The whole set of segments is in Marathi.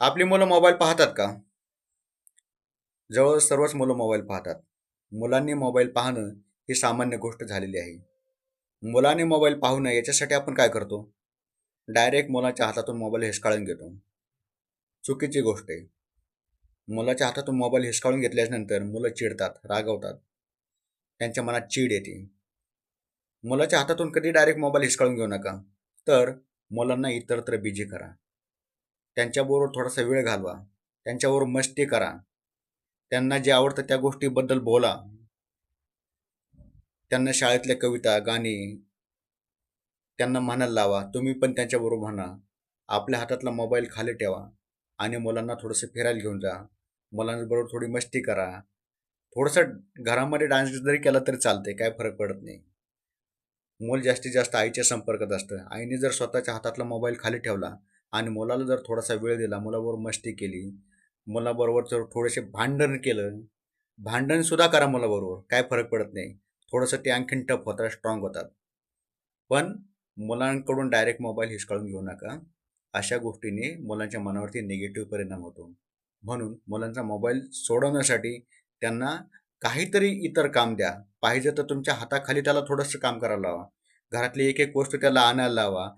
आपली मुलं मोबाईल पाहतात का? जवळ सर्वच मुलं मोबाईल पाहतात. मुलांनी मोबाईल पाहणं ही सामान्य गोष्ट झालेली आहे. मुलांनी मोबाईल पाहू नये याच्यासाठी आपण काय करतो? डायरेक्ट मुलाच्या हातातून मोबाईल हिसकावून घेतो. चुकीची गोष्ट आहे. मुलाच्या हातातून मोबाईल हिसकावून घेतल्यानंतर मुलं चिडतात, रागावतात. त्यांच्या मनात चीड येते. मुलाच्या हातातून कधी डायरेक्ट मोबाईल हिसकावून घेऊ नका. तर मुलांना इतरत्र बिझी करा. त्यांच्याबरोबर थोडासा वेळ घालवा. त्यांच्याबरोबर मस्ती करा. त्यांना जे आवडतं त्या गोष्टीबद्दल बोला. त्यांना शाळेतल्या कविता, गाणी त्यांना म्हणायला लावा. तुम्ही पण त्यांच्याबरोबर म्हणा. आपल्या हातातला मोबाईल खाली ठेवा आणि मुलांना थोडंसं फिरायला घेऊन जा. मुलांबरोबर थोडी मस्ती करा. थोडंसं घरामध्ये डान्स जरी केला तरी चालते, काय फरक पडत नाही. मूल जास्तीत जास्त आईच्या संपर्कात असतं. आईने जर स्वतःच्या हातातला मोबाईल खाली ठेवला आणि मुलाला जर थोडासा वेळ दिला, मुलाबरोबर मस्ती केली, मुलाबरोबर जर थोडेसे भांडण केलं, भांडणसुद्धा करा मुलाबरोबर, काय फरक पडत नाही. थोडंसं ते आणखीन टफ होतात, स्ट्रॉंग होतात. पण मुलांकडून डायरेक्ट मोबाईल हिसकावून घेऊ नका. अशा गोष्टीने मुलांच्या मनावरती निगेटिव्ह परिणाम होतो. म्हणून मुलांचा मोबाईल सोडवण्यासाठी त्यांना काहीतरी इतर काम द्या. पाहिजे तर तुमच्या हाताखाली त्याला थोडंसं काम करायला लावा. घरातली एक एक वस्तू त्याला आणायला लावा.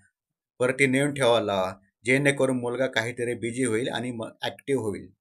परत ती नेऊन ठेवायला लावा. जेणेकरून मुलगा काहीतरी बिझी होईल आणि ॲक्टिव्ह होईल.